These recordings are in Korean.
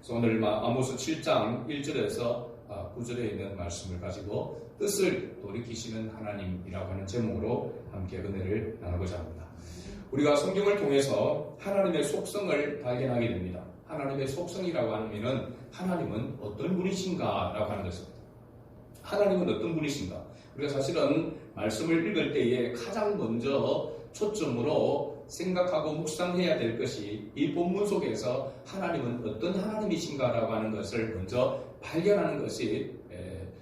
그래서 오늘 아모스 7장 1절에서 9절에 있는 말씀을 가지고 뜻을 돌이키시는 하나님이라고 하는 제목으로 함께 은혜를 나누고자 합니다. 우리가 성경을 통해서 하나님의 속성을 발견하게 됩니다. 하나님의 속성이라고 하면 하나님은 어떤 분이신가라고 하는 것입니다. 하나님은 어떤 분이신가? 우리가 사실은 말씀을 읽을 때에 가장 먼저 초점으로 생각하고 묵상해야 될 것이 이 본문 속에서 하나님은 어떤 하나님이신가라고 하는 것을 먼저 발견하는 것이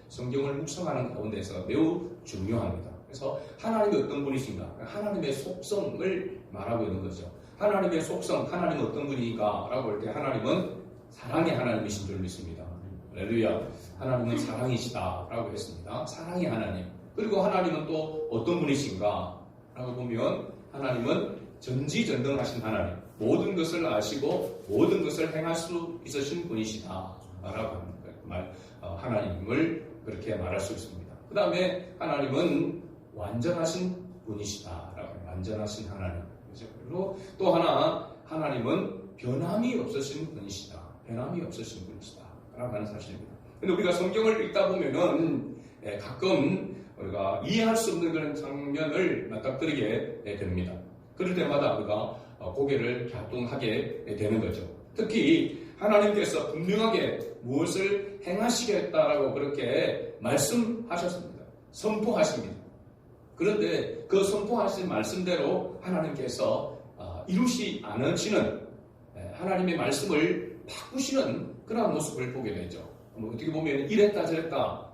성경을 묵상하는 가운데서 매우 중요합니다. 그래서 하나님이 어떤 분이신가? 하나님의 속성을 말하고 있는 거죠. 하나님의 속성, 하나님은 어떤 분인가? 라고 할 때 하나님은 사랑의 하나님이신 줄 믿습니다. 할렐루야. 하나님은 사랑이시다 라고 했습니다. 사랑의 하나님. 그리고 하나님은 또 어떤 분이신가? 라고 보면 하나님은 전지전능하신 하나님. 모든 것을 아시고 모든 것을 행할 수 있으신 분이시다 라고 하는 하나님을 그렇게 말할 수 있습니다. 그 다음에 하나님은 완전하신 분이시다 라고 해요. 완전하신 하나님. 그리고 또 하나 하나님은 변함이 없으신 분이시다. 변함이 없으신 분이시다 라고 하는 사실입니다. 근데 우리가 성경을 읽다 보면은 가끔 우리가 이해할 수 없는 그런 장면을 맞닥뜨리게 됩니다. 그럴 때마다 우리가 고개를 갸우뚱하게 되는 거죠. 특히 하나님께서 분명하게 무엇을 행하시겠다라고 그렇게 말씀하셨습니다. 선포하십니다. 그런데 그 선포하신 말씀대로 하나님께서 이루시 않으시는 하나님의 말씀을 바꾸시는 그런 모습을 보게 되죠. 어떻게 보면 이랬다 저랬다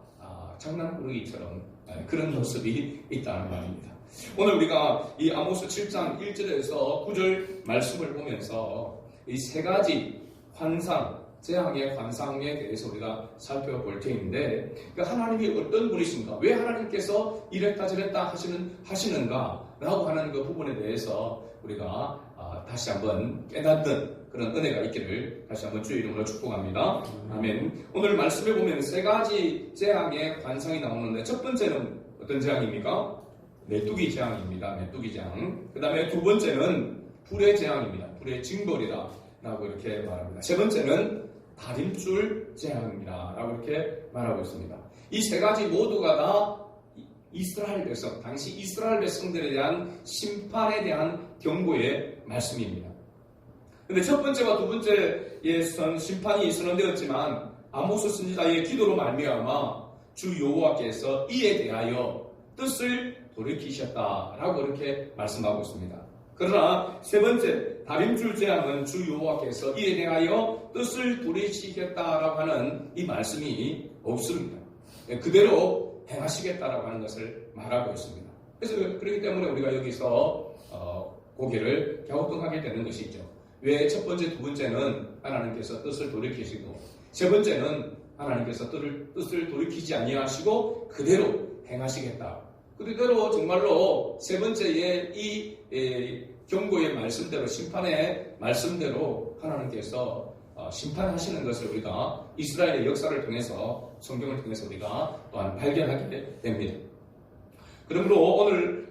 장난꾸러기처럼 그런 모습이 있다는 말입니다. 오늘 우리가 이 아모스 7장 1절에서 9절 말씀을 보면서 이 세 가지 환상, 재앙의 환상에 대해서 우리가 살펴볼 텐데 하나님이 어떤 분이신가? 왜 하나님께서 이랬다 저랬다 하시는가? 라고 하는 그 부분에 대해서 우리가 다시 한번 깨닫는 그런 은혜가 있기를 다시 한번 주의 이름으로 축복합니다. 아멘. 오늘 말씀에 보면 세 가지 재앙의 환상이 나오는데 첫 번째는 어떤 재앙입니까? 메뚜기 재앙입니다. 메뚜기 재앙. 그 다음에 두 번째는 불의 재앙입니다. 불의 징벌이다 라고 이렇게 말합니다. 세 번째는 다림줄 재앙입니다 라고 이렇게 말하고 있습니다. 이 세 가지 모두가 다 이스라엘 백성, 당시 이스라엘 백성들에 대한 심판에 대한 경고의 말씀입니다. 근데 첫 번째와 두 번째의 심판이 선언되었지만 아모스 선지자의 기도로 말미암아 주 여호와께서 이에 대하여 뜻을 돌이키셨다라고 이렇게 말씀하고 있습니다. 그러나 세 번째 다림줄 재앙은 주 여호와께서 이에 대하여 뜻을 돌이키겠다라고 하는 이 말씀이 없습니다. 그대로 행하시겠다라고 하는 것을 말하고 있습니다. 그래서 그렇기 때문에 우리가 여기서 고개를 갸우뚱하게 되는 것이죠. 왜 첫 번째, 두 번째는 하나님께서 뜻을 돌이키시고 세 번째는 하나님께서 뜻을 돌이키지 아니하시고 그대로 행하시겠다. 그대로 정말로 세 번째의 이 경고의 말씀대로 심판의 말씀대로 하나님께서 심판하시는 것을 우리가 이스라엘의 역사를 통해서 성경을 통해서 우리가 또한 발견하게 됩니다. 그러므로 오늘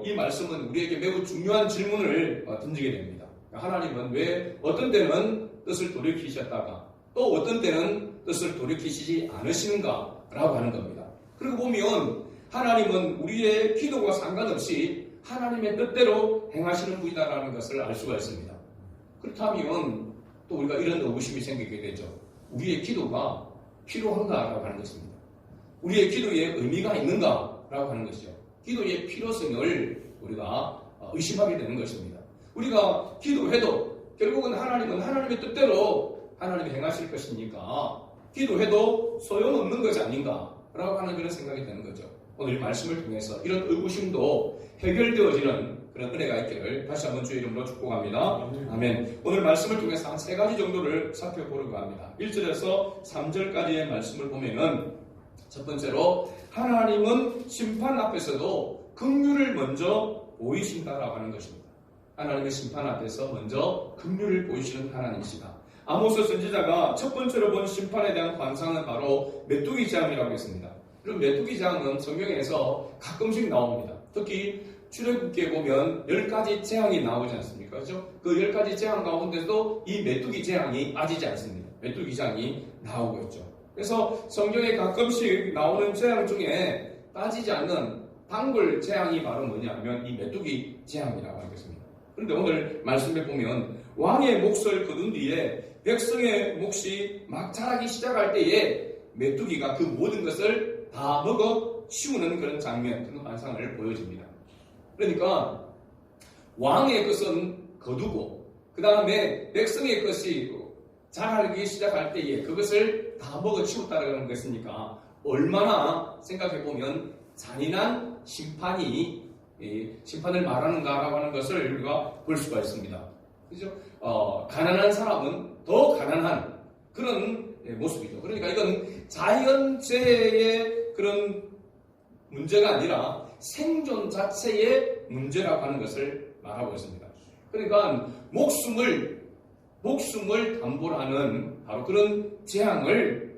이 말씀은 우리에게 매우 중요한 질문을 던지게 됩니다. 하나님은 왜 어떤 때는 뜻을 돌이키셨다가 또 어떤 때는 뜻을 돌이키시지 않으시는가 라고 하는 겁니다. 그리고 보면 하나님은 우리의 기도와 상관없이 하나님의 뜻대로 행하시는 분이다라는 것을 알 수가 있습니다. 그렇다면 또 우리가 이런 의구심이 생기게 되죠. 우리의 기도가 필요한가라고 하는 것입니다. 우리의 기도에 의미가 있는가라고 하는 것이죠. 기도의 필요성을 우리가 의심하게 되는 것입니다. 우리가 기도해도 결국은 하나님은 하나님의 뜻대로 하나님이 행하실 것이니까 기도해도 소용없는 것이 아닌가라고 하는 그런 생각이 드는 거죠. 오늘 말씀을 통해서 이런 의구심도 해결되어지는 그런 은혜가 있기를 다시 한번 주의 이름으로 축복합니다. 아멘. 오늘 말씀을 통해서 한 세 가지 정도를 살펴보려고 합니다. 1절에서 3절까지의 말씀을 보면은 첫 번째로 하나님은 심판 앞에서도 긍휼을 먼저 보이신다라고 하는 것입니다. 하나님의 심판 앞에서 먼저 긍휼을 보이시는 하나님이시다. 아모스 선지자가 첫 번째로 본 심판에 대한 환상은 바로 메뚜기 재앙이라고 했습니다. 그럼 메뚜기 재앙은 성경에서 가끔씩 나옵니다. 특히 출애굽기에 보면 10가지 재앙이 나오지 않습니까? 그렇죠? 그 10가지 재앙 가운데도 이 메뚜기 재앙이 빠지지 않습니다. 메뚜기장이 나오고 있죠. 그래서 성경에 가끔씩 나오는 재앙 중에 빠지지 않는 단골 재앙이 바로 뭐냐면 이 메뚜기 재앙이라고 하는 것입니다. 그런데 오늘 말씀에 보면 왕의 몫을 거둔 뒤에 백성의 몫이 막 자라기 시작할 때에 메뚜기가 그 모든 것을 다 먹어 치우는 그런 장면, 그런 환상을 보여줍니다. 그러니까 왕의 것은 거두고 그 다음에 백성의 것이 자라기 시작할 때에 그것을 다 먹어 치웠다는 것이니까 얼마나 생각해보면 잔인한 심판을 말하는가라고 하는 것을 우리가 볼 수가 있습니다. 그죠? 가난한 사람은 더 가난한 그런 모습이죠. 그러니까 이건 자연재해의 그런 문제가 아니라 생존 자체의 문제라고 하는 것을 말하고 있습니다. 그러니까 목숨을 담보로 하는 바로 그런 재앙을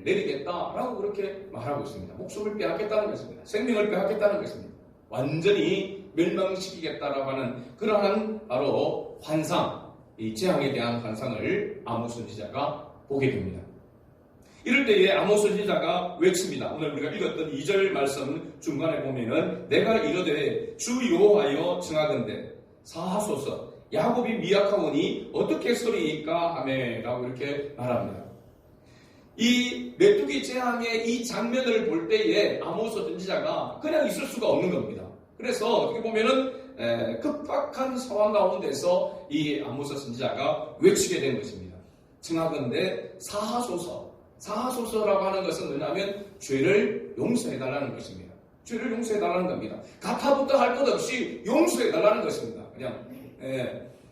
내리겠다라고 그렇게 말하고 있습니다. 목숨을 빼앗겠다는 것입니다. 생명을 빼앗겠다는 것입니다. 완전히 멸망시키겠다라고 하는 그러한 바로 환상, 이 재앙에 대한 환상을 아모스 선지자가 보게 됩니다. 이럴 때에 아모스 선지자가 외칩니다. 오늘 우리가 읽었던 2절 말씀 중간에 보면은 내가 이르되 주 여호와여 청하건대 사하소서 야곱이 미약하오니 어떻게 서리이까 하매라고 이렇게 말합니다. 이 메뚜기 재앙의 이 장면을 볼 때에 아모스 선지자가 그냥 있을 수가 없는 겁니다. 그래서 어떻게 보면은 급박한 상황 가운데서 이 아모스 선지자가 외치게 된 것입니다. 청하건대 사하소서라고 하는 것은 뭐냐면 죄를 용서해달라는 것입니다. 죄를 용서해달라는 겁니다. 가타부터 할 것 없이 용서해달라는 것입니다. 그냥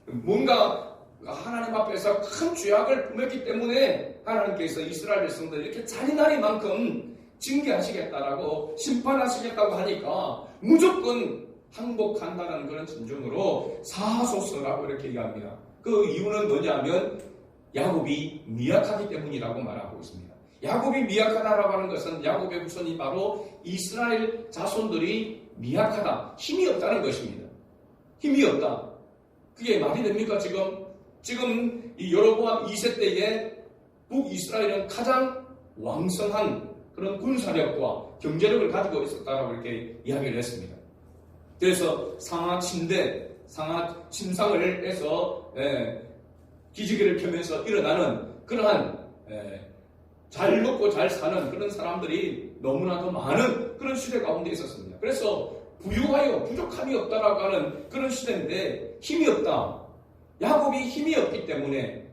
뭔가 하나님 앞에서 큰 죄악을 품었기 때문에 하나님께서 이스라엘 백성들 이렇게 잔인하리만큼 징계하시겠다라고 심판하시겠다고 하니까 무조건 항복한다는 그런 진정으로 사하소서라고 이렇게 얘기합니다. 그 이유는 뭐냐면 야곱이 미약하기 때문이라고 말하고 있습니다. 야곱이 미약하다라고 하는 것은 야곱의 후손이 바로 이스라엘 자손들이 미약하다, 힘이 없다는 것입니다. 힘이 없다. 그게 말이 됩니까? 지금 이 여로보암 2세 때에 북이스라엘은 가장 왕성한 그런 군사력과 경제력을 가지고 있었다라고 이렇게 이야기를 했습니다. 그래서 상하 침상을 해서 기지개를 켜면서 일어나는 그러한 잘 먹고 잘 사는 그런 사람들이 너무나 더 많은 그런 시대 가운데 있었습니다. 그래서 부유하여 부족함이 없다라고 하는 그런 시대인데 힘이 없다. 야곱이 힘이 없기 때문에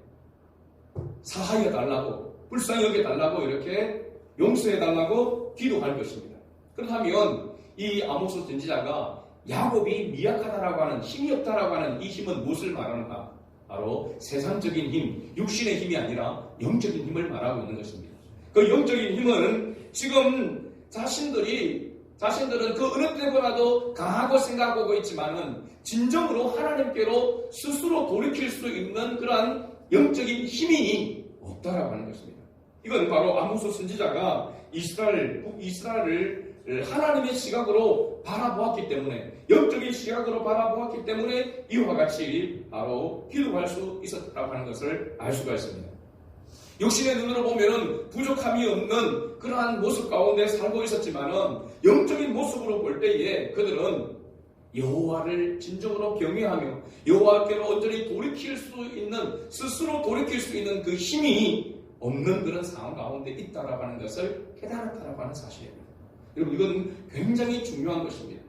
사하여 달라고, 불쌍히 여겨 달라고 이렇게 용서해 달라고 기도할 것입니다. 그렇다면 이 아모스 선지자가 야곱이 미약하다라고 하는, 힘이 없다라고 하는 이 힘은 무엇을 말하는가? 바로 세상적인 힘, 육신의 힘이 아니라 영적인 힘을 말하고 있는 것입니다. 그 영적인 힘은 지금 자신들은 그 어느 때보다도 강하고 생각하고 있지만은 진정으로 하나님께로 스스로 돌이킬 수 있는 그러한 영적인 힘이 없다라고 하는 것입니다. 이건 바로 아모스 선지자가 이스라엘을 하나님의 시각으로 바라보았기 때문에, 영적인 시각으로 바라보았기 때문에 이와 같이 바로 기도할 수 있었다고 하는 것을 알 수가 있습니다. 육신의 눈으로 보면은 부족함이 없는 그러한 모습 가운데 살고 있었지만은 영적인 모습으로 볼 때에 그들은 여호와를 진정으로 경외하며 여호와께로 온전히 스스로 돌이킬 수 있는 그 힘이 없는 그런 상황 가운데 있다라고 하는 것을 깨달았다라고 하는 사실입니다. 여러분, 이건 굉장히 중요한 것입니다.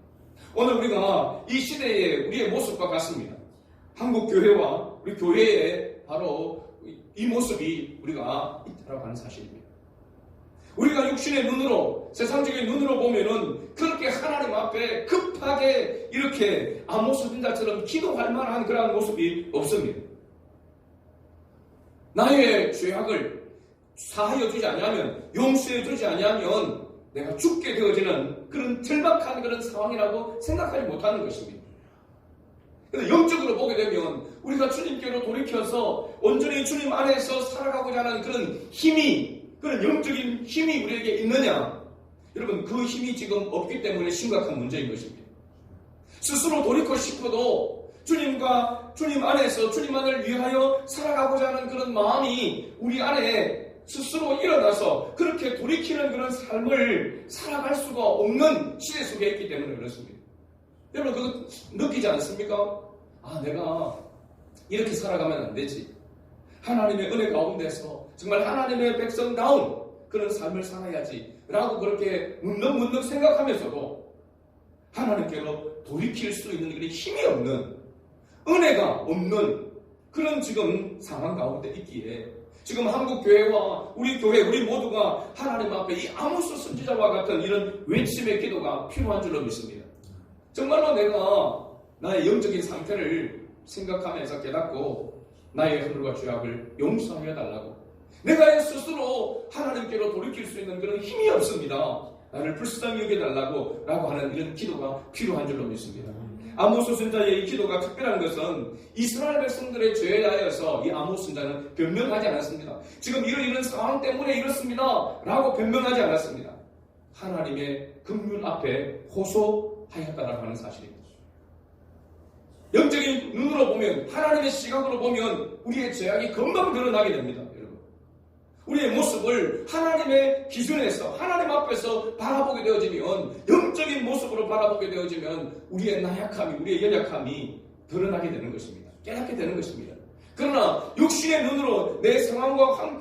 오늘 우리가 이 시대의 우리의 모습과 같습니다. 한국 교회와 우리 교회의 바로 이 모습이 우리가 있다라고 하는 사실입니다. 우리가 육신의 눈으로, 세상적인 눈으로 보면은 그렇게 하나님 앞에 급하게 이렇게 아모스 선지자처럼 기도할 만한 그런 모습이 없습니다. 나의 죄악을 사하여 주지 않으면, 용서해 주지 않으면 내가 죽게 되어지는 그런 틀박한 그런 상황이라고 생각하지 못하는 것입니다. 그런데 영적으로 보게 되면 우리가 주님께로 돌이켜서 온전히 주님 안에서 살아가고자 하는 그런 힘이, 그런 영적인 힘이 우리에게 있느냐? 여러분, 그 힘이 지금 없기 때문에 심각한 문제인 것입니다. 스스로 돌이키고 싶어도 주님과 주님 안에서 주님만을 위하여 살아가고자 하는 그런 마음이 우리 안에 스스로 일어나서 그렇게 돌이키는 그런 삶을 살아갈 수가 없는 시대 속에 있기 때문에 그렇습니다. 여러분 그거 느끼지 않습니까? 내가 이렇게 살아가면 안 되지. 하나님의 은혜 가운데서 정말 하나님의 백성다운 그런 삶을 살아야지 라고 그렇게 문득문득 생각하면서도 하나님께로 돌이킬 수 있는 그런 힘이 없는, 은혜가 없는 그런 지금 상황 가운데 있기에 지금 한국교회와 우리 교회 우리 모두가 하나님 앞에 이 아모스 선지자와 같은 이런 외침의 기도가 필요한 줄로 믿습니다. 정말로 내가 나의 영적인 상태를 생각하면서 깨닫고 나의 허물과 죄악을 용서하여 달라고, 내가 스스로 하나님께로 돌이킬 수 있는 그런 힘이 없습니다. 나를 불쌍히 여겨달라고 라고 하는 이런 기도가 필요한 줄로 믿습니다. 아모스 선지자의 이 기도가 특별한 것은 이스라엘 백성들의 죄에 대하여서 이 아모스 선지자는 변명하지 않았습니다. 지금 이런 상황 때문에 이렇습니다 라고 변명하지 않았습니다. 하나님의 긍휼 앞에 호소하였다라고 하는 사실입니다. 영적인 눈으로 보면, 하나님의 시각으로 보면 우리의 죄악이 금방 드러나게 됩니다. 여러분, 우리의 모습을 하나님의 기준에서 하나님 앞에서 바라보게 되어지면, 영적인 모습으로 바라보게 되어지면 우리의 나약함이, 우리의 연약함이 드러나게 되는 것입니다. 깨닫게 되는 것입니다. 그러나 육신의 눈으로 내 상황과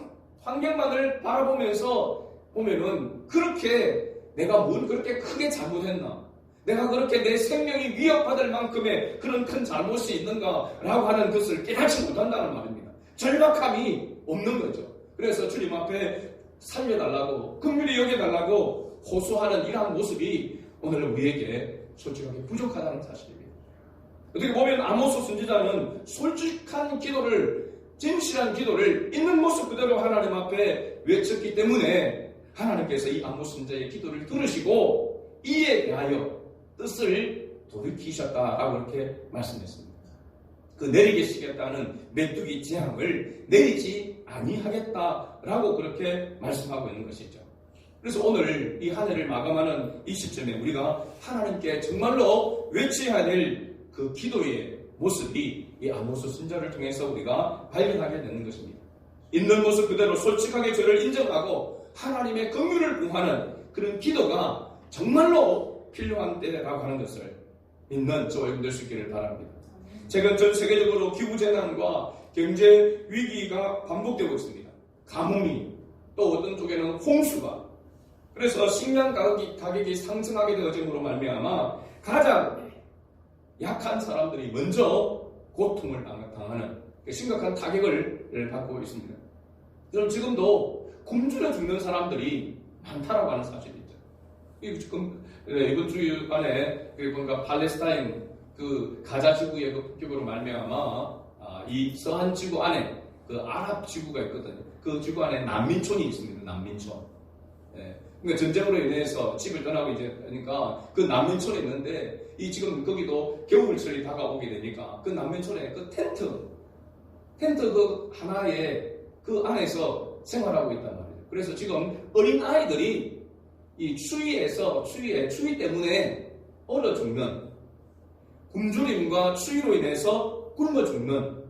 환경만을 바라보면서 보면은 그렇게 내가 뭘 그렇게 크게 잘못했나, 내가 그렇게 내 생명이 위협받을 만큼의 그런 큰 잘못이 있는가라고 하는 것을 깨닫지 못한다는 말입니다. 절박함이 없는 거죠. 그래서 주님 앞에 살려달라고, 긍휼히 여겨달라고 호소하는 이러한 모습이 오늘 우리에게 솔직하게 부족하다는 사실입니다. 어떻게 보면 아모스 선지자는 솔직한 기도를, 진실한 기도를 있는 모습 그대로 하나님 앞에 외쳤기 때문에 하나님께서 이 아모스 선지자의 기도를 들으시고 이에 대하여 뜻을 돌이키셨다라고 이렇게 말씀했습니다. 그 내리겠시겠다는 메뚜기 재앙을 내리지 아니하겠다라고 그렇게 말씀하고 있는 것이죠. 그래서 오늘 이 한 해를 마감하는 이 시점에 우리가 하나님께 정말로 외쳐야 될 그 기도의 모습이 이 아모스 선지자를 통해서 우리가 발견하게 되는 것입니다. 있는 모습 그대로 솔직하게 죄를 인정하고 하나님의 긍휼을 구하는 그런 기도가 정말로 필요한 때라고 하는 것을 믿는 저와 여러분 될 수 있기를 바랍니다. 최근 전 세계적으로 기후재난과 경제 위기가 반복되고 있습니다. 가뭄이, 또 어떤 쪽에는 홍수가, 그래서 식량 가격이 상승하게 되어짐으로 말미암아 가장 약한 사람들이 먼저 고통을 당하는 심각한 타격을 받고 있습니다. 그럼 지금도 굶주려 죽는 사람들이 많다라고 하는 사실이죠. 지금 이번 주 안에 뭔가 팔레스타인 그 가자 지구의 그 폭격으로 말미암아 이 서한 지구 안에 그 아랍 지구가 있거든요. 그 지구 안에 난민촌이 있습니다. 난민촌. 그러니까 전쟁으로 인해서 집을 떠나고 이제 그러니까 그 난민촌에 있는데 이 지금 거기도 겨울철이 다가오게 되니까 그 난민촌에 그 텐트 그 하나에 그 안에서 생활하고 있단 말이에요. 그래서 지금 어린 아이들이 이 추위 때문에 얼어 죽는, 굶주림과 추위로 인해서 굶어 죽는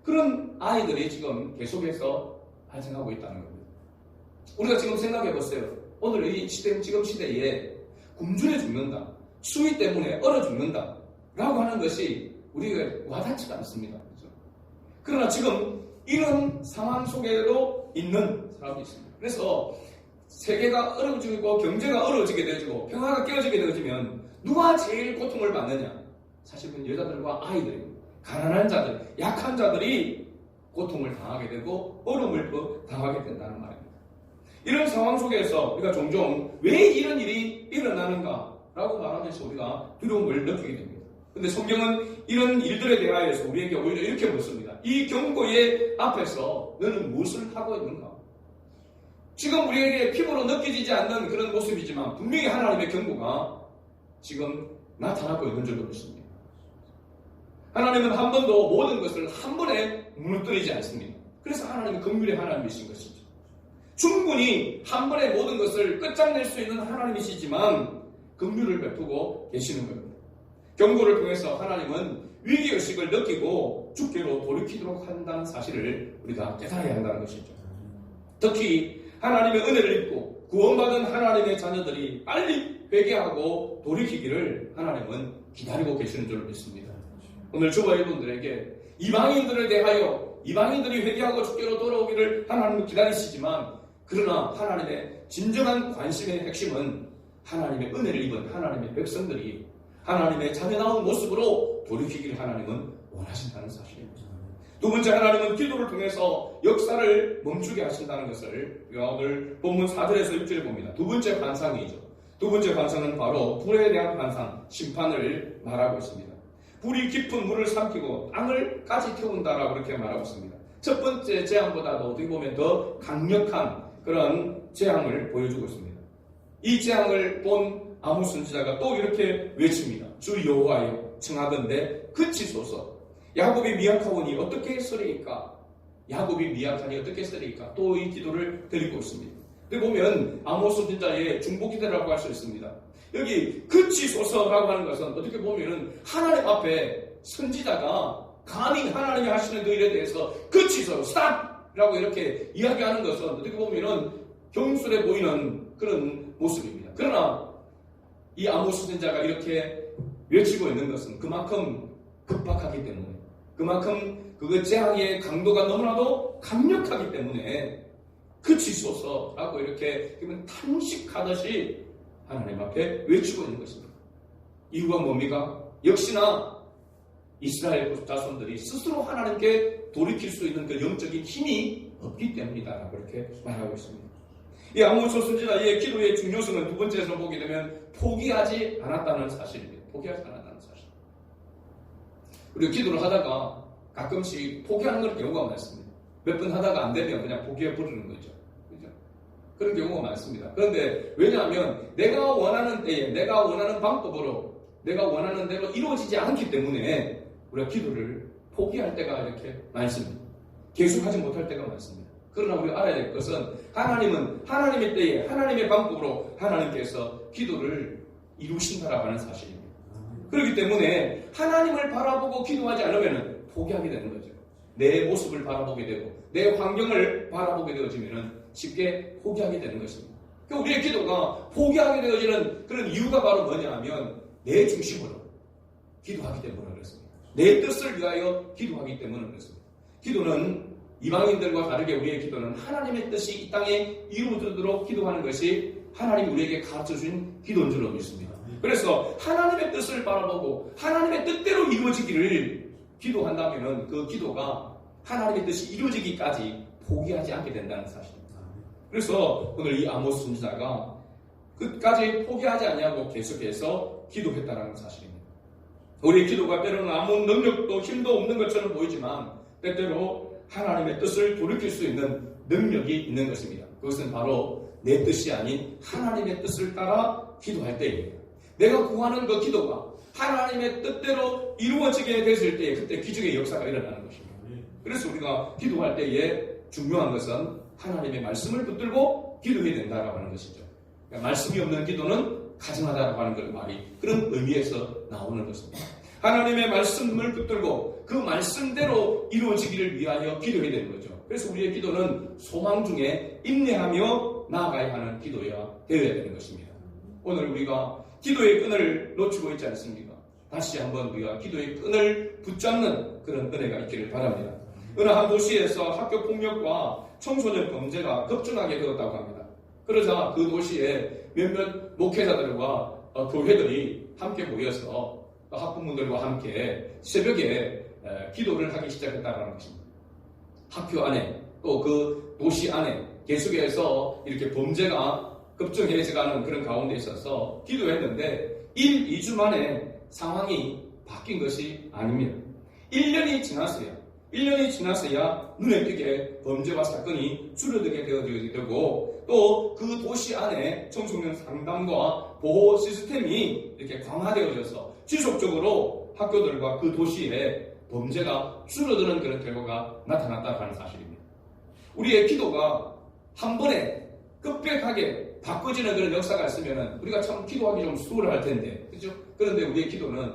그런 아이들이 지금 계속해서 발생하고 있다는 겁니다. 우리가 지금 생각해 보세요. 오늘 이 지금 시대에 굶주려 죽는다, 추위 때문에 얼어 죽는다 라고 하는 것이 우리가 와닿지가 않습니다. 그렇죠? 그러나 지금 이런 상황 속에도 있는 사람이 있습니다. 그래서 세계가 어려워지고 경제가 어려워지게 되어지고 평화가 깨어지게 되어지면 누가 제일 고통을 받느냐? 사실은 여자들과 아이들입니다. 가난한 자들, 약한 자들이 고통을 당하게 되고 어려움을 더 당하게 된다는 말입니다. 이런 상황 속에서 우리가 종종 왜 이런 일이 일어나는가라고 말하면서 우리가 두려움을 느끼게 됩니다. 그런데 성경은 이런 일들에 대하여서 우리에게 오히려 이렇게 묻습니다. 이 경고의 앞에서 너는 무엇을 하고 있는가? 지금 우리에게 피부로 느껴지지 않는 그런 모습이지만 분명히 하나님의 경고가 지금 나타나고 있는 줄로 믿습니다. 하나님은 한 번도 모든 것을 한 번에 무너뜨리지 않습니다. 그래서 하나님은 긍휼의 하나님이신 것이죠. 충분히 한 번에 모든 것을 끝장낼 수 있는 하나님이시지만 긍휼을 베푸고 계시는 겁니다. 경고를 통해서 하나님은 위기의식을 느끼고 주께로 돌이키도록 한다는 사실을 우리가 깨달아야 한다는 것이죠. 특히 하나님의 은혜를 입고 구원받은 하나님의 자녀들이 빨리 회개하고 돌이키기를 하나님은 기다리고 계시는 줄 믿습니다. 오늘 저와 여러분들에게 이방인들에 대하여 이방인들이 회개하고 주께로 돌아오기를 하나님은 기다리시지만, 그러나 하나님의 진정한 관심의 핵심은 하나님의 은혜를 입은 하나님의 백성들이 하나님의 자녀다운 모습으로 돌이키기를 하나님은 원하신다는 사실입니다. 두 번째, 하나님은 기도를 통해서 역사를 멈추게 하신다는 것을 우리가 오늘 본문 4절에서 6절에 봅니다. 두 번째 반상이죠. 두 번째 반상은 바로 불에 대한 반상, 심판을 말하고 있습니다. 불이 깊은 물을 삼키고 땅을까지 태운다라고 그렇게 말하고 있습니다. 첫 번째 재앙보다도 어떻게 보면 더 강력한 그런 재앙을 보여주고 있습니다. 이 재앙을 본 아모스 선지자가 또 이렇게 외칩니다. 주 여호와여 청하건대 그치소서. 야곱이 미약하오니 어떻게 했으리이까? 야곱이 미약하니 어떻게 했으리이까? 또 이 기도를 드리고 있습니다. 여기 보면 아모스 선지자의 중보 기도라고 할 수 있습니다. 여기 그치소서라고 하는 것은 어떻게 보면은 하나님 앞에 선지자가 감히 하나님이 하시는 그 일에 대해서 그치소, 스탑! 라고 이렇게 이야기하는 것은 어떻게 보면은 경솔해 보이는 그런 모습입니다. 그러나 이 아모스 선지자가 이렇게 외치고 있는 것은 그만큼 급박하기 때문에, 그만큼 그 재앙의 강도가 너무나도 강력하기 때문에 그치소서라고 이렇게 탄식하듯이 하나님 앞에 외치고 있는 것입니다. 이유가 뭡니까? 역시나 이스라엘 자손들이 스스로 하나님께 돌이킬 수 있는 그 영적인 힘이 없기 때문이다라고 이렇게 말하고 있습니다. 이 아모스 선지자의 기도의 중요성은 두 번째에서 보게 되면 포기하지 않았다는 사실입니다. 포기하지 않았다는 사실. 우리가 기도를 하다가 가끔씩 포기하는 경우가 많습니다. 몇 번 하다가 안 되면 그냥 포기해 버리는 거죠. 그죠? 그런 경우가 많습니다. 그런데 왜냐하면 내가 원하는 때에 내가 원하는 방법으로 내가 원하는 대로 이루어지지 않기 때문에 우리가 기도를 포기할 때가 이렇게 많습니다. 계속하지 못할 때가 많습니다. 그러나 우리가 알아야 될 것은 하나님은 하나님의 때에 하나님의 방법으로 하나님께서 기도를 이루신다라고 하는 사실입니다. 그렇기 때문에 하나님을 바라보고 기도하지 않으면 포기하게 되는 거죠. 내 모습을 바라보게 되고 내 환경을 바라보게 되어지면 쉽게 포기하게 되는 것입니다. 그러니까 우리의 기도가 포기하게 되어지는 그런 이유가 바로 뭐냐 하면 내 중심으로 기도하기 때문에 그렇습니다. 내 뜻을 위하여 기도하기 때문에 그렇습니다. 기도는 이방인들과 다르게 우리의 기도는 하나님의 뜻이 이 땅에 이루어지도록 기도하는 것이 하나님이 우리에게 가르쳐준 기도인 줄로 믿습니다. 그래서 하나님의 뜻을 바라보고 하나님의 뜻대로 이루어지기를 기도한다면 그 기도가 하나님의 뜻이 이루어지기까지 포기하지 않게 된다는 사실입니다. 그래서 오늘 이 아모스 선지자가 끝까지 포기하지 않냐고 계속해서 기도했다는 사실입니다. 우리의 기도가 때로는 아무 능력도 힘도 없는 것처럼 보이지만 때때로 하나님의 뜻을 돌이킬 수 있는 능력이 있는 것입니다. 그것은 바로 내 뜻이 아닌 하나님의 뜻을 따라 기도할 때입니다. 내가 구하는 그 기도가 하나님의 뜻대로 이루어지게 됐을 때에 그때 기적의 역사가 일어나는 것입니다. 그래서 우리가 기도할 때에 중요한 것은 하나님의 말씀을 붙들고 기도해야 된다라고 하는 것이죠. 그러니까 말씀이 없는 기도는 가증하다라고 하는 그 말이 그런 의미에서 나오는 것입니다. 하나님의 말씀을 붙들고 그 말씀대로 이루어지기를 위하여 기도해야 되는 거죠. 그래서 우리의 기도는 소망 중에 인내하며 나아가야 하는 기도여야 되어야 되는 것입니다. 오늘 우리가 기도의 끈을 놓치고 있지 않습니까? 다시 한번 우리가 기도의 끈을 붙잡는 그런 은혜가 있기를 바랍니다. 어느 한 도시에서 학교 폭력과 청소년 범죄가 급증하게 되었다고 합니다. 그러자 그 도시에 몇몇 목회자들과 교회들이 함께 모여서 학부모들과 함께 새벽에 기도를 하기 시작했다는 것입니다. 학교 안에 또 그 도시 안에 계속해서 이렇게 범죄가 급증해져가는 그런 가운데 있어서 기도했는데 1, 2주 만에 상황이 바뀐 것이 아닙니다. 1년이 지났어야 눈에 띄게 범죄와 사건이 줄어들게 되고 또 그 도시 안에 청소년 상담과 보호 시스템이 이렇게 강화되어져서 지속적으로 학교들과 그 도시에 범죄가 줄어드는 그런 결과가 나타났다고 하는 사실입니다. 우리의 기도가 한 번에 급격하게 바꿔지는 그런 역사가 있으면 우리가 참 기도하기 좀 수월할 텐데, 그렇죠? 그런데 우리의 기도는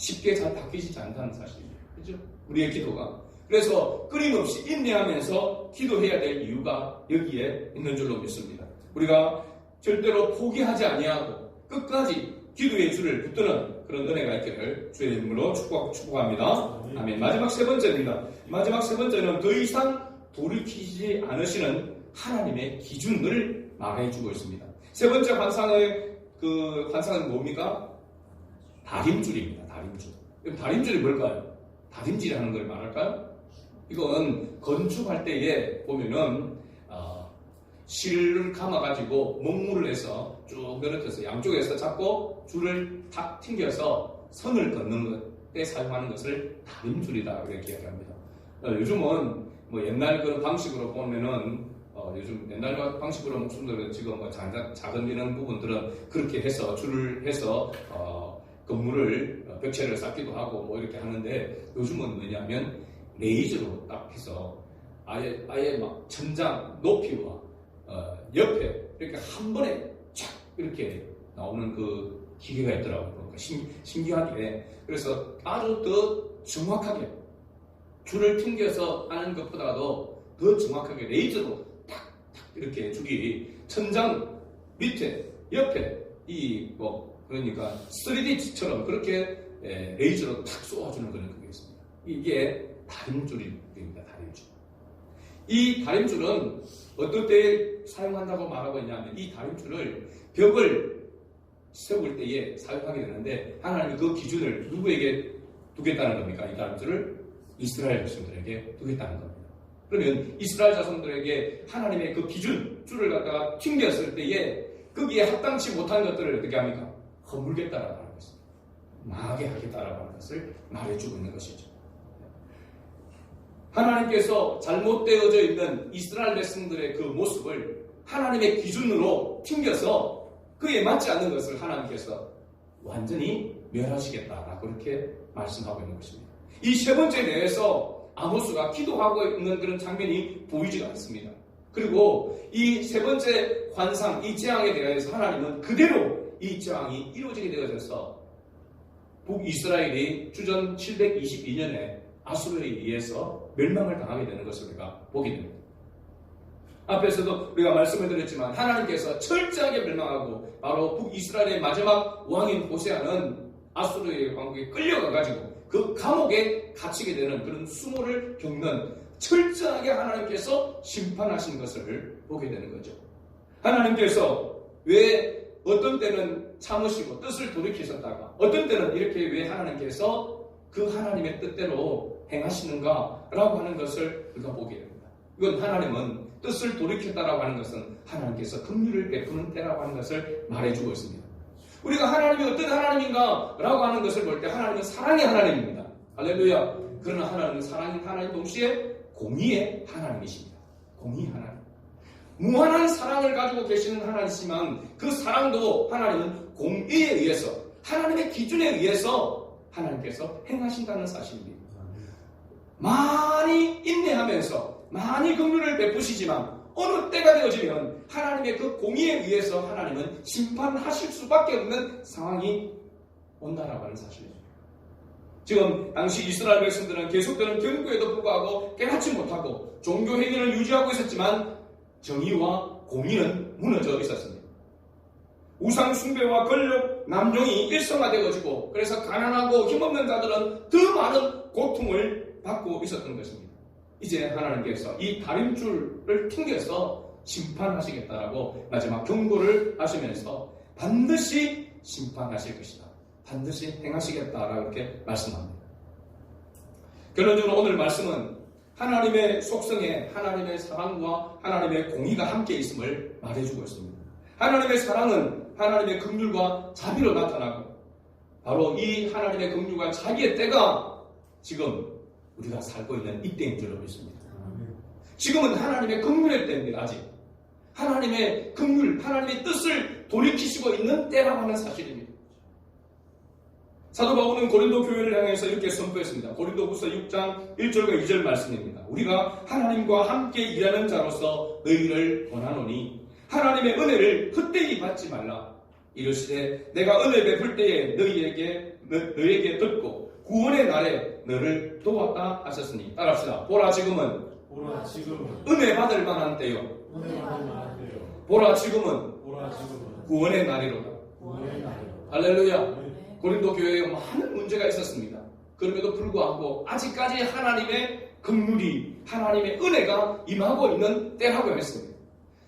쉽게 잘 바뀌지 않다는 사실이에요. 그죠? 우리의 기도가. 그래서 끊임없이 인내하면서 기도해야 될 이유가 여기에 있는 줄로 믿습니다. 우리가 절대로 포기하지 아니하고 끝까지 기도의 줄을 붙드는 그런 은혜가 있기를 주의 이름으로 축복합니다. 아멘. 마지막 세 번째입니다. 마지막 세 번째는 더 이상 돌이키지 않으시는 하나님의 기준을 말해주고 있습니다. 세 번째 환상은 뭡니까? 다림줄입니다. 다림줄. 다림줄이 뭘까요? 다림질하는 걸 말할까요? 이건 건축할 때에 보면은 실을 감아가지고 먹물을 해서 쭉 늘어뜨려서 양쪽에서 잡고 줄을 탁 튕겨서 선을 긋는 때 사용하는 것을 다림줄이다 이렇게 이야기합니다. 요즘은 뭐 옛날 그런 방식으로 보면은 요즘 옛날 방식으로 목숨들은 지금 뭐 작은 이런 부분들은 그렇게 해서 줄을 해서 건물을 벽체를 쌓기도 하고 뭐 이렇게 하는데 요즘은 뭐냐면 레이저로 딱 해서 아예 막 천장 높이와 옆에 이렇게 한 번에 쫙 이렇게 나오는 그 기계가 있더라고요. 그러니까 신기하게. 그래서 아주 더 정확하게 줄을 튕겨서 하는 것보다도 더 정확하게 레이저로 탁탁 이렇게 줄이 천장 밑에 옆에 그러니까 3D처럼 그렇게 레이저로 탁 쏘아주는 그런 그게 있습니다. 이게 다림줄입니다. 다림줄. 이 다림줄은 어떨 때 사용한다고 말하고 있냐면 이 다림줄을 벽을 세울 때에 사용하게 되는데 하나님이 그 기준을 누구에게 두겠다는 겁니까? 이 다림줄을 이스라엘 백성들에게 두겠다는 겁니다. 그러면 이스라엘 자손들에게 하나님의 그 기준 줄을 갖다가 튕겼을 때에 거기에 합당치 못한 것들을 어떻게 합니까? 허물겠다라고 하는 것입니다. 망하게 하겠다라고 하는 것을 말해주고 있는 것이죠. 하나님께서 잘못되어져 있는 이스라엘 백성들의 그 모습을 하나님의 기준으로 튕겨서 그에 맞지 않는 것을 하나님께서 완전히 멸하시겠다라고 그렇게 말씀하고 있는 것입니다. 이 세 번째에 대해서 아모스가 기도하고 있는 그런 장면이 보이지가 않습니다. 그리고 이 세 번째 환상, 이 재앙에 대해서 하나님은 그대로 이 재앙이 이루어지게 되어져서 북이스라엘이 주전 722년에 아수르에 의해서 멸망을 당하게 되는 것을 우리가 보게 됩니다. 앞에서도 우리가 말씀을 드렸지만 하나님께서 철저하게 멸망하고 바로 북이스라엘의 마지막 왕인 호세아는 아수르의 왕국에 끌려가가지고 그 감옥에 갇히게 되는 그런 수모를 겪는 철저하게 하나님께서 심판하신 것을 보게 되는 거죠. 하나님께서 왜 어떤 때는 참으시고 뜻을 돌이키셨다가 어떤 때는 이렇게 왜 하나님께서 그 하나님의 뜻대로 행하시는가라고 하는 것을 우리가 보게 됩니다. 이건 하나님은 뜻을 돌이켰다라고 하는 것은 하나님께서 긍휼을 베푸는 때라고 하는 것을 말해주고 있습니다. 우리가 하나님이 어떤 하나님인가라고 하는 것을 볼 때 하나님은 사랑의 하나님입니다. 할렐루야. 그러나 하나님은 사랑의 하나님 동시에 공의의 하나님이십니다. 공의 하나님. 무한한 사랑을 가지고 계시는 하나님이지만 그 사랑도 하나님은 공의에 의해서 하나님의 기준에 의해서 하나님께서 행하신다는 사실입니다. 많이 인내하면서 많이 긍휼을 베푸시지만 어느 때가 되어지면 하나님의 그 공의에 의해서 하나님은 심판하실 수밖에 없는 상황이 온다라고 하는 사실이죠. 지금 당시 이스라엘 백성들은 계속되는 경고에도 불구하고 깨닫지 못하고 종교 행위를 유지하고 있었지만 정의와 공의는 무너져 있었습니다. 우상 숭배와 권력, 남용이 일성화되어지고 그래서 가난하고 힘없는 자들은 더 많은 고통을 받고 있었던 것입니다. 이제 하나님께서 이 다림줄을 튕겨서 심판하시겠다라고 마지막 경고를 하시면서 반드시 심판하실 것이다. 반드시 행하시겠다라고 이렇게 말씀합니다. 결론적으로 오늘 말씀은 하나님의 속성에 하나님의 사랑과 하나님의 공의가 함께 있음을 말해주고 있습니다. 하나님의 사랑은 하나님의 긍휼과 자비로 나타나고 바로 이 하나님의 긍휼과 자비의 때가 지금 우리가 살고 있는 이때인 줄로 믿습니다. 지금은 하나님의 긍휼의 때입니다. 아직 하나님의 긍휼, 하나님의 뜻을 돌이키시고 있는 때라고 하는 사실입니다. 사도 바울은 고린도 교회를 향해서 이렇게 선포했습니다. 고린도후서 6장 1절과 2절 말씀입니다. 우리가 하나님과 함께 일하는 자로서 너희를 권하노니 하나님의 은혜를 헛되이 받지 말라. 이르시되 내가 은혜 베풀 때에 너에게 듣고 구원의 날에 너를 도왔다 하셨으니 따라합시다. 보라 지금은 은혜 받을 만한 때요. 보라 지금은 구원의 날이로다. 할렐루야. 고린도 교회에 많은 문제가 있었습니다. 그럼에도 불구하고 아직까지 하나님의 긍휼이, 하나님의 은혜가 임하고 있는 때라고 했습니다.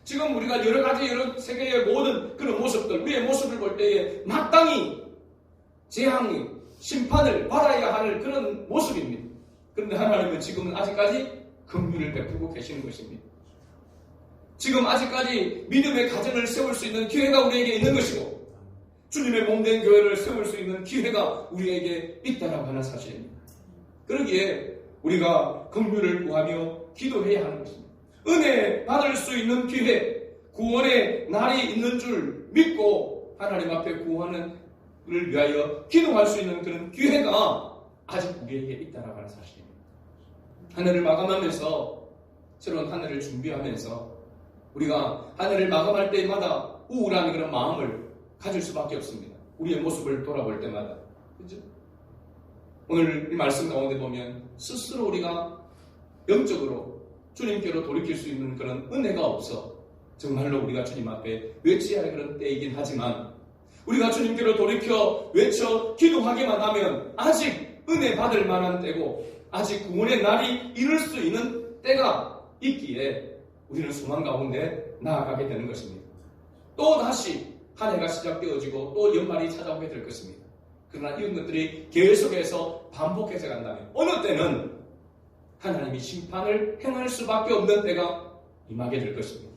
지금 우리가 여러 가지 여러 세계의 모든 그런 모습들, 우리의 모습을 볼 때에 마땅히 재앙이, 심판을 받아야 할 그런 모습입니다. 그런데 하나님은 지금은 아직까지 긍휼을 베푸고 계시는 것입니다. 지금 아직까지 믿음의 가정을 세울 수 있는 기회가 우리에게 있는 것이고 주님의 몸된 교회를 세울 수 있는 기회가 우리에게 있다라고 하는 사실입니다. 그러기에 우리가 긍휼을 구하며 기도해야 하는 것입니다. 은혜 받을 수 있는 기회, 구원의 날이 있는 줄 믿고 하나님 앞에 구원을 위하여 기도할 수 있는 그런 기회가 아직 우리에게 있다라고 하는 사실입니다. 하늘을 마감하면서 새로운 하늘을 준비하면서 우리가 하늘을 마감할 때마다 우울한 그런 마음을 가질 수밖에 없습니다. 우리의 모습을 돌아볼 때마다. 그렇죠? 오늘 이 말씀 가운데 보면 스스로 우리가 영적으로 주님께로 돌이킬 수 있는 그런 은혜가 없어 정말로 우리가 주님 앞에 외쳐야 할 그런 때이긴 하지만 우리가 주님께로 돌이켜 외쳐 기도하기만 하면 아직 은혜 받을 만한 때고 아직 구원의 날이 이룰 수 있는 때가 있기에 우리는 소망 가운데 나아가게 되는 것입니다. 또 다시 한 해가 시작되어지고 또 연말이 찾아오게 될 것입니다. 그러나 이런 것들이 계속해서 반복해서 간다면 어느 때는 하나님이 심판을 행할 수밖에 없는 때가 임하게 될 것입니다.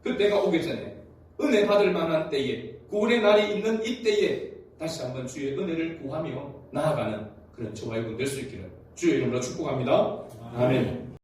그 때가 오기 전에 은혜 받을 만한 때에 구원의 날이 있는 이때에 다시 한번 주의 은혜를 구하며 나아가는 그런 저와 여러분 될 수 있기를 주의 이름으로 축복합니다. 아멘.